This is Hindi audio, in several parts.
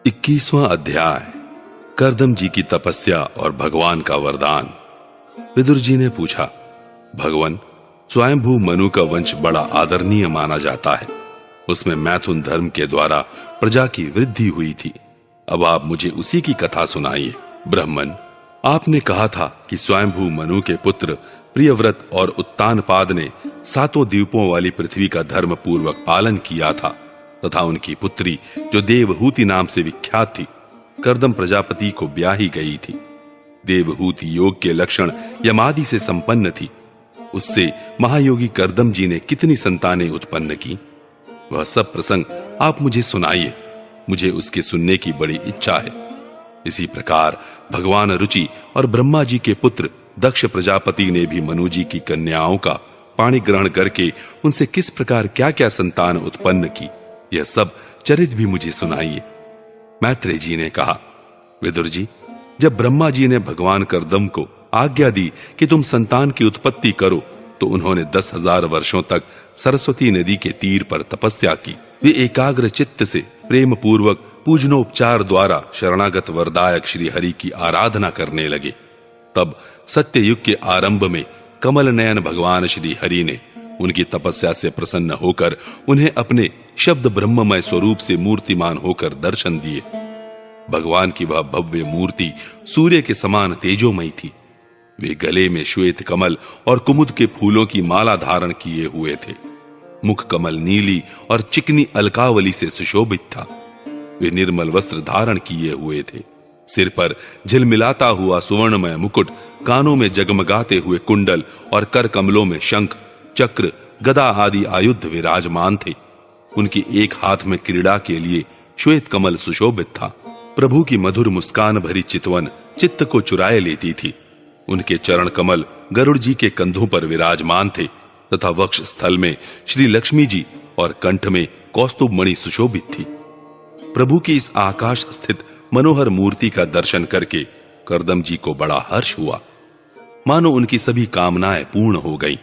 21वां अध्याय। कर्दम जी की तपस्या और भगवान का वरदान। विदुर जी ने पूछा, भगवान, स्वयंभू मनु का वंश बड़ा आदरणीय माना जाता है। उसमें मैथुन धर्म के द्वारा प्रजा की वृद्धि हुई थी। अब आप मुझे उसी की कथा सुनाइए। ब्राह्मण, आपने कहा था कि स्वयंभू मनु के पुत्र प्रियव्रत और उत्तानपाद ने 7 द्वीपों वाली पृथ्वी का धर्म पूर्वक पालन किया था तथा उनकी पुत्री, जो देवहूति नाम से विख्यात थी, कर्दम प्रजापति को ब्याही गई थी। देवहूति योग के लक्षण यमादि से संपन्न थी। उससे महायोगी कर्दम जी ने कितनी संतानें उत्पन्न की, वह सब प्रसंग आप मुझे सुनाइए। मुझे उसके सुनने की बड़ी इच्छा है। इसी प्रकार भगवान रुचि और ब्रह्मा जी के पुत्र दक्ष प्रजापति ने भी मनु जी की कन्याओं का पाणी ग्रहण करके उनसे किस प्रकार क्या क्या संतान उत्पन्न की, यह सब चरित भी मुझे सुनाइए। मैत्रेय जी ने कहा, विदुर जी, जब ब्रह्मा जी ने भगवान कर्दम को आज्ञा दी कि तुम संतान की उत्पत्ति करो, तो उन्होंने 10,000 वर्षों तक सरस्वती नदी के तीर पर तपस्या की। वे एकाग्र चित्त से प्रेम पूर्वक पूजनोपचार द्वारा शरणागत वरदायक श्री हरि की आराधना करने लगे। तब सत्ययुग के आरंभ में कमल नयन भगवान श्री हरि ने उनकी तपस्या से प्रसन्न होकर उन्हें अपने शब्द ब्रह्ममय स्वरूप से मूर्तिमान होकर दर्शन दिए। भगवान की वह भव्य मूर्ति सूर्य के समान तेजोमयी थी। वे गले में श्वेत कमल और कुमुद के फूलों की माला धारण किए हुए थे। मुख कमल नीली और चिकनी अलकावली से सुशोभित था। वे निर्मल वस्त्र धारण किए हुए थे। सिर पर झिलमिलाता हुआ सुवर्णमय मुकुट, कानों में जगमगाते हुए कुंडल और कर कमलों में शंख, चक्र, गदा आदि आयुध विराजमान थे। उनकी एक हाथ में क्रीड़ा के लिए श्वेत कमल सुशोभित था। प्रभु की मधुर मुस्कान भरी चितवन चित्त को चुराए लेती थी। उनके चरण कमल गरुड़ जी के कंधों पर विराजमान थे तथा वक्ष स्थल में श्री लक्ष्मी जी और कंठ में कौस्तुभ मणि सुशोभित थी। प्रभु की इस आकाश स्थित मनोहर मूर्ति का दर्शन करके कर्दम जी को बड़ा हर्ष हुआ, मानो उनकी सभी कामनाएं पूर्ण हो गईं।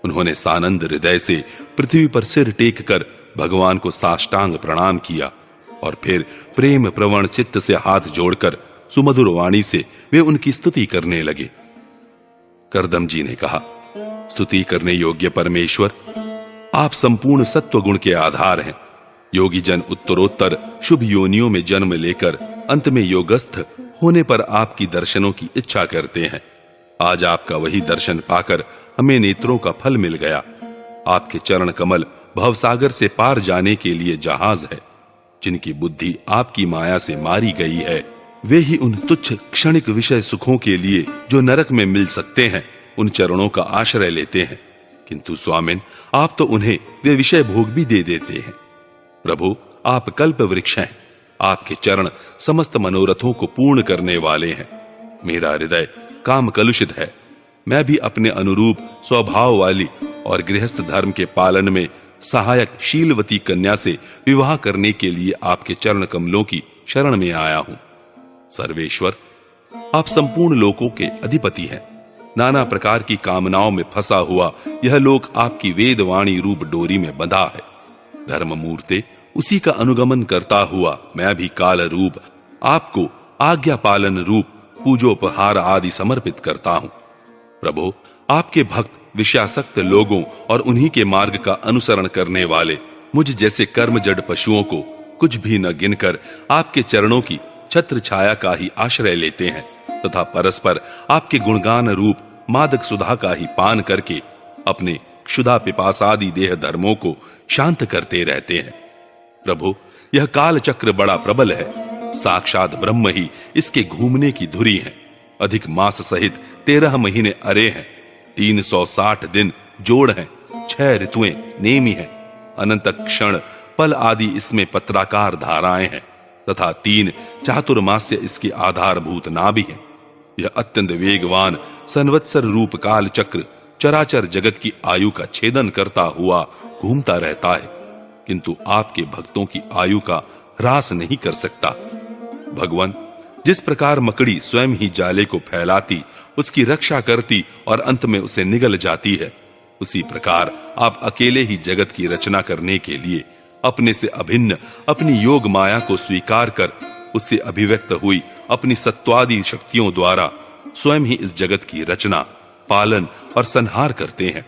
उन्होंने सानंद हृदय से पृथ्वी पर सिर टेक कर भगवान को साष्टांग प्रणाम किया और फिर प्रेम प्रवण चित्त से हाथ जोड़कर सुमधुर वाणी से वे उनकी स्तुति करने लगे। कर्दम जी ने कहा, स्तुति करने योग्य परमेश्वर, आप संपूर्ण सत्व गुण के आधार हैं। योगी जन उत्तरोत्तर शुभ योनियों में जन्म लेकर अंत में योगस्थ होने पर आपकी दर्शनों की इच्छा करते हैं। आज आपका वही दर्शन पाकर हमें नेत्रों का फल मिल गया। आपके चरण कमल भवसागर से पार जाने के लिए जहाज है। जिनकी बुद्धि आपकी माया से मारी गई है, वे ही उन तुच्छ क्षणिक विषय सुखों के लिए जो नरक में मिल सकते हैं, उन चरणों का आश्रय लेते हैं। किंतु स्वामिन, आप तो उन्हें वे विषय भोग भी दे देते हैं। प्रभु, आप कल्प वृक्ष हैं। आपके चरण समस्त मनोरथों को पूर्ण करने वाले हैं। मेरा हृदय काम कलुषित है। मैं भी अपने अनुरूप स्वभाव वाली और गृहस्थ धर्म के पालन में सहायक शीलवती कन्या से विवाह करने के लिए आपके चरण कमलों की शरण में आया हूं। सर्वेश्वर, आप संपूर्ण लोकों के अधिपति हैं। नाना प्रकार की कामनाओं में फंसा हुआ यह लोक आपकी वेदवाणी रूप डोरी में बंधा है। धर्म मूर्ते, उसी का अनुगमन करता हुआ मैं भी काल रूप आपको आज्ञा पालन रूप पूजोपहार आदि समर्पित करता हूं। प्रभु, आपके भक्त विषयासक्त लोगों और उन्हीं के मार्ग का अनुसरण करने वाले मुझ जैसे कर्म जड़ पशुओं को कुछ भी न गिनकर आपके चरणों की छत्र छाया का ही आश्रय लेते हैं तथा परस्पर आपके गुणगान रूप मादक सुधा का ही पान करके अपने क्षुधा पिपासादि देह धर्मों को शांत करते रहते हैं। प्रभु, यह काल चक्र बड़ा प्रबल है। साक्षात ब्रह्म ही इसके घूमने की धुरी है। अधिक मास सहित 13 महीने अरे हैं। 360 दिन जोड़ हैं। 6 ऋतुएं नेमी हैं। अनंत क्षण पल आदि इसमें पत्राकार धाराएं हैं तथा 3 चातुर्मास्य इसके आधारभूत नाभि हैं। यह अत्यंत वेगवान संवत्सर रूप काल चक्र चराचर जगत की आयु का छेदन करता हुआ घूमता रहता है, किंतु आपके भक्तों की आयु का ह्रास नहीं कर सकता। भगवान, जिस प्रकार मकड़ी स्वयं ही जाले को फैलाती, उसकी रक्षा करती और अंत में उसे निगल जाती है, उसी प्रकार आप अकेले ही जगत की रचना करने के लिए अपने से अभिन्न अपनी योग माया को स्वीकार कर उससे अभिव्यक्त हुई अपनी सत्वादि शक्तियों द्वारा स्वयं ही इस जगत की रचना, पालन और संहार करते हैं।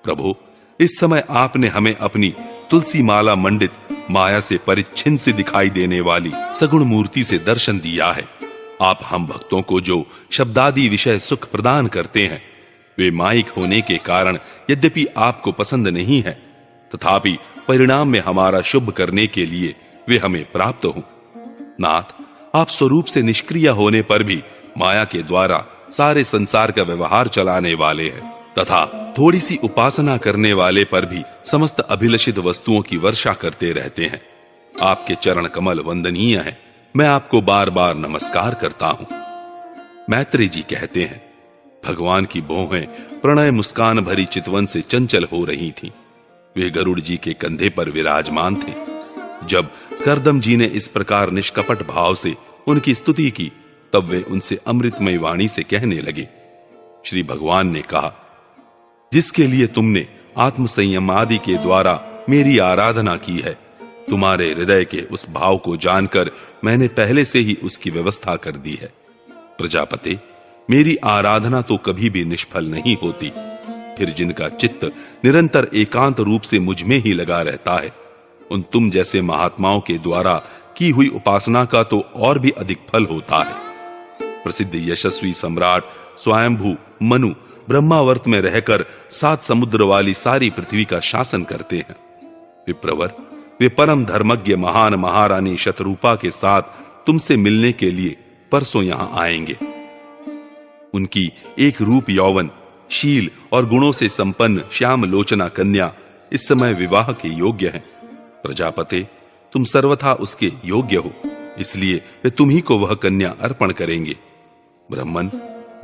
प्रभु, इस समय आपने हमें अपनी तुलसी माला मंडित, माया से परिच्छिन्न से दिखाई देने वाली सगुण मूर्ति से दर्शन दिया है। आप हम भक्तों को जो शब्दादि विषय सुख प्रदान करते हैं, वे माइक होने के कारण यद्यपि आपको पसंद नहीं है, तथापि परिणाम में हमारा शुभ करने के लिए वे हमें प्राप्त हों। नाथ, आप स्वरूप से निष्क्रिय होने पर भी माया के द्वारा सारे संसार का व्यवहार चलाने वाले हैं, तथा थोड़ी सी उपासना करने वाले पर भी समस्त अभिलषित वस्तुओं की वर्षा करते रहते हैं। आपके चरण कमल वंदनीय हैं, मैं आपको बार बार नमस्कार करता हूं। मैत्रेय जी कहते हैं, भगवान की भौहें प्रणय मुस्कान भरी चितवन से चंचल हो रही थीं। वे गरुड़ जी के कंधे पर विराजमान थे। जब कर्दम जी ने इस प्रकार निष्कपट भाव से उनकी स्तुति की, तब वे उनसे अमृतमय वाणी से कहने लगे। श्री भगवान ने कहा, जिसके लिए तुमने आत्म संयम आदि के द्वारा मेरी आराधना की है, तुम्हारे हृदय के उस भाव को जानकर मैंने पहले से ही उसकी व्यवस्था कर दी है। प्रजापते, मेरी आराधना तो कभी भी निष्फल नहीं होती। फिर जिनका चित्त निरंतर एकांत रूप से मुझ में ही लगा रहता है, उन तुम जैसे महात्माओं के द्वारा की हुई उपासना का तो और भी अधिक फल होता है। प्रसिद्ध यशस्वी सम्राट स्वयंभू मनु ब्रह्मावर्त में रहकर 7 समुद्र वाली सारी पृथ्वी का शासन करते हैं। विप्रवर, वे परम धर्मज्ञ महान महारानी शतरूपा के साथ तुमसे मिलने के लिए परसों यहां आएंगे। उनकी एक रूप यौवन, शील और गुणों से संपन्न श्याम लोचना कन्या इस समय विवाह के योग्य है। प्रजापते, तुम सर्वथा उसके योग्य हो, इसलिए वे तुम्ही को वह कन्या अर्पण करेंगे। ब्रह्मन,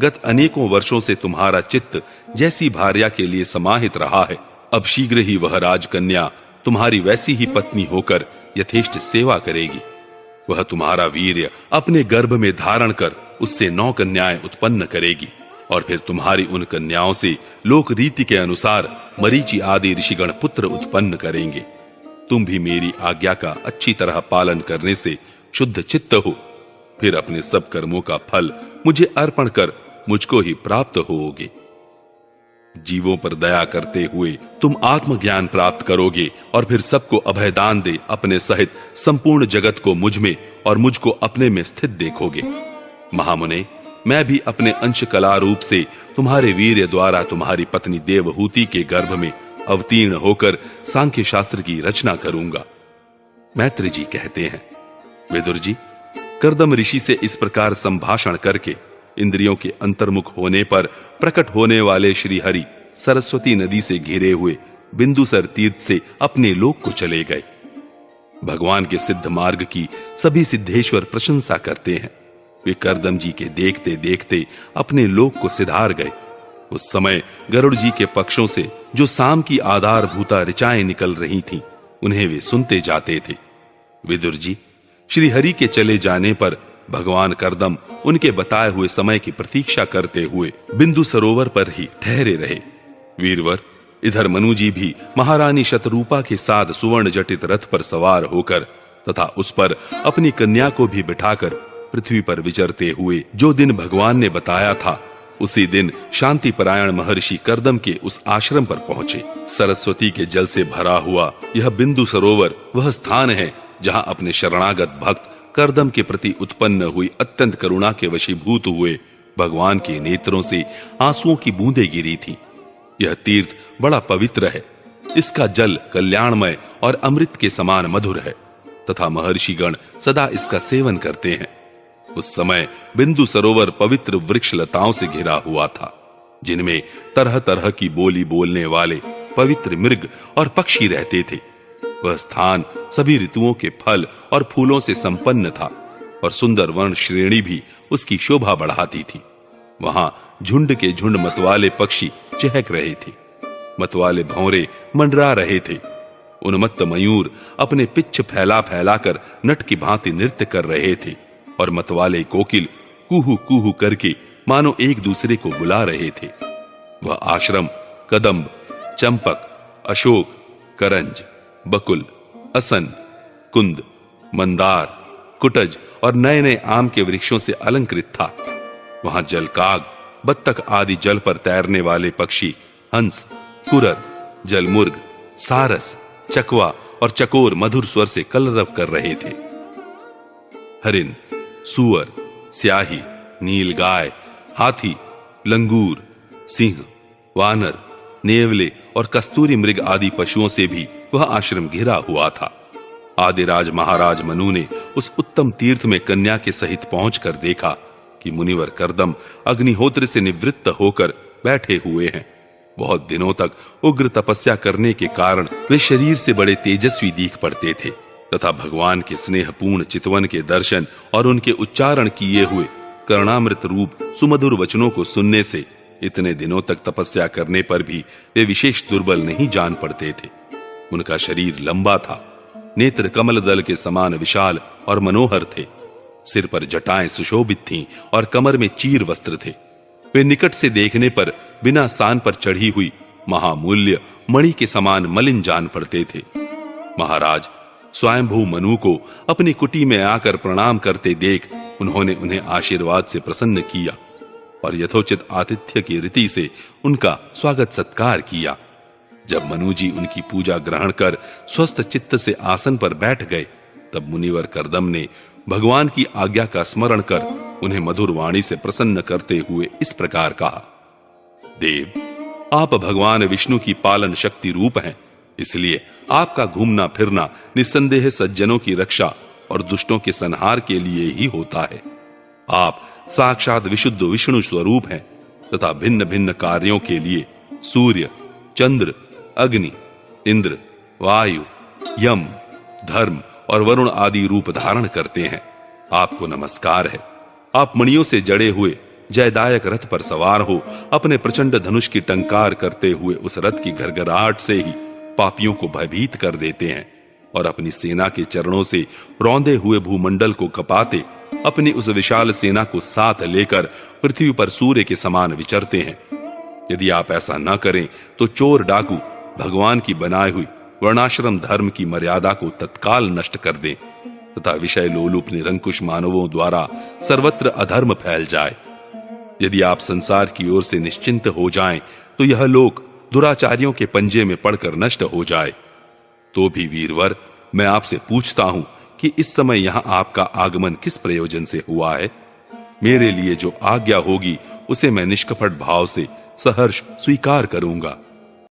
गत अनेकों वर्षों से तुम्हारा चित्त जैसी भार्या के लिए समाहित रहा है, अब शीघ्र ही वह राजकन्या तुम्हारी वैसी ही पत्नी होकर यथेष्ट सेवा करेगी। वह तुम्हारा वीर्य अपने गर्भ में धारण कर उससे 9 कन्याएं उत्पन्न करेगी, और फिर तुम्हारी उन कन्याओं से लोक रीति के अनुसार मरीचि आदि ऋषिगण पुत्र उत्पन्न करेंगे। तुम भी मेरी आज्ञा का अच्छी तरह पालन करने से शुद्ध चित्त हो, फिर अपने सब कर्मों का फल मुझे अर्पण कर मुझको ही प्राप्त होोगे। जीवों पर दया करते हुए तुम आत्मज्ञान प्राप्त करोगे, और फिर सबको अभयदान दे अपने सहित संपूर्ण जगत को मुझ में और मुझको अपने में स्थित देखोगे। महामुने, मैं भी अपने अंश कला रूप से तुम्हारे वीर्य द्वारा तुम्हारी पत्नी देवहूति के गर्भ में अवतीर्ण होकर सांख्य शास्त्र की रचना करूंगा। मैत्रेय जी कहते हैं, विदुर जी, कर्दम ऋषि से इस प्रकार संभाषण करके इंद्रियों के अंतर्मुख होने पर प्रकट होने वाले श्री हरि सरस्वती नदी से घिरे हुए बिंदुसर तीर्थ से अपने लोक को चले गए। भगवान के सिद्ध मार्ग की सभी सिद्धेश्वर प्रशंसा करते हैं। वे कर्दम जी के देखते देखते अपने लोक को सिधार गए। उस समय गरुड़ जी के पक्षों से जो साम की आधारभूता ऋचाएं निकल रही थीं, उन्हें वे सुनते जाते थे। विदुर जी, श्री हरि के चले जाने पर भगवान कर्दम उनके बताए हुए समय की प्रतीक्षा करते हुए बिंदु सरोवर पर ही ठहरे रहे। वीरवर, इधर मनु जी भी महारानी शतरूपा के साथ सुवर्ण जटित रथ पर सवार होकर तथा उस पर अपनी कन्या को भी बिठाकर पृथ्वी पर विचरते हुए जो दिन भगवान ने बताया था, उसी दिन शांति परायण महर्षि कर्दम के उस आश्रम पर पहुंचे। सरस्वती के जल से भरा हुआ यह बिंदु सरोवर वह स्थान है जहां अपने शरणागत भक्त कर्दम के प्रति उत्पन्न हुई अत्यंत करुणा के वशीभूत हुए भगवान के नेत्रों से आंसुओं की बूंदें गिरी थी। यह तीर्थ बड़ा पवित्र है। इसका जल कल्याणमय और अमृत के समान मधुर है तथा महर्षिगण सदा इसका सेवन करते हैं। उस समय बिंदु सरोवर पवित्र वृक्ष लताओं से घिरा हुआ था, जिनमें तरह तरह की बोली बोलने वाले पवित्र मृग और पक्षी रहते थे। वह स्थान सभी ऋतुओं के फल और फूलों से संपन्न था और सुंदर वर्ण श्रेणी भी उसकी शोभा बढ़ाती थी। वहां झुंड के झुंड मतवाले पक्षी चहक रहे थे, मतवाले भौरे मंडरा रहे थे, उन्मत्त मयूर अपने पिच्छ फैला फैलाकर नट की भांति नृत्य कर रहे थे और मतवाले कोकिल कूहू कूहू करके मानो एक दूसरे को बुला रहे थे। वह आश्रम कदम्ब, चंपक, अशोक, करंज, बकुल, असन, कुंद, मंदार, कुटज और नए नए आम के वृक्षों से अलंकृत था। वहां जलकाग, बत्तख आदि जल पर तैरने वाले पक्षी, हंस, कुरर, जलमुर्ग, सारस, चकवा और चकोर मधुर स्वर से कलरव कर रहे थे। हरिन, सूअर, स्याही, नीलगाय, हाथी, लंगूर, सिंह, वानर, नेवले और कस्तूरी मृग आदि पशुओं से भी वह आश्रम घिरा हुआ था। आदिराज महाराज मनु ने उस उत्तम तीर्थ में कन्या के सहित पहुंचकर देखा कि मुनिवर कर्दम अग्निहोत्र से निवृत्त होकर बैठे हुए हैं। बहुत दिनों तक उग्र तपस्या करने के कारण वे शरीर से बड़े तेजस्वी दिख पड़ते थे तथा भगवान के स्नेहपूर्ण चितवन के दर्शन और उनके उच्चारण किए हुए कर्णामृत रूप सुमधुर वचनों को सुनने से इतने दिनों तक तपस्या करने पर भी वे विशेष दुर्बल नहीं जान पड़ते थे। उनका शरीर लंबा था, नेत्र कमल दल के समान विशाल और मनोहर थे, सिर पर जटाएं सुशोभित थीं और कमर में चीर वस्त्र थे। वे निकट से देखने पर बिना सान पर चढ़ी हुई महामूल्य मणि के समान मलिन जान पड़ते थे। महाराज स्वयंभू मनु को अपनी कुटी में आकर प्रणाम करते देख उन्होंने उन्हें आशीर्वाद से प्रसन्न किया और यथोचित आतिथ्य की रीति से उनका स्वागत सत्कार किया। जब मनु जी उनकी पूजा ग्रहण कर स्वस्थ चित्त से आसन पर बैठ गए, तब मुनिवर कर्दम ने भगवान की आज्ञा का स्मरण कर उन्हें मधुर वाणी से प्रसन्न करते हुए इस प्रकार कहा, देव, आप भगवान विष्णु की पालन शक्ति रूप हैं, इसलिए आपका घूमना फिरना निस्संदेह सज्जनों की रक्षा और दुष्टों के संहार के लिए ही होता है। आप साक्षात विशुद्ध विष्णु स्वरूप हैं तथा भिन्न भिन्न कार्यों के लिए सूर्य, चंद्र, अग्नि, इंद्र, वायु, यम, धर्म और वरुण आदि रूप धारण करते हैं। आपको नमस्कार है। आप मणियों से जड़े हुए जयदायक रथ पर सवार हो अपने प्रचंड धनुष की टंकार करते हुए उस रथ की घरघराहट से ही पापियों को भयभीत कर देते हैं और अपनी सेना के चरणों से रौंदे हुए भूमंडल को कपाते अपनी उस विशाल सेना को साथ लेकर पृथ्वी पर सूर्य के समान विचरते हैं। यदि आप ऐसा न करें तो चोर डाकू भगवान की बनाई हुई वर्णाश्रम धर्म की मर्यादा को तत्काल नष्ट कर दें तथा विषय लोलुप निरंकुश मानवों द्वारा सर्वत्र अधर्म फैल जाए। यदि आप संसार की ओर से निश्चिंत हो जाएं, तो यह लोक दुराचारियों के पंजे में पड़कर नष्ट हो जाए। तो भी वीरवर, मैं आपसे पूछता हूं कि इस समय यहां आपका आगमन किस प्रयोजन से हुआ है? मेरे लिए जो आज्ञा होगी उसे मैं निष्कपट भाव से सहर्ष स्वीकार करूंगा।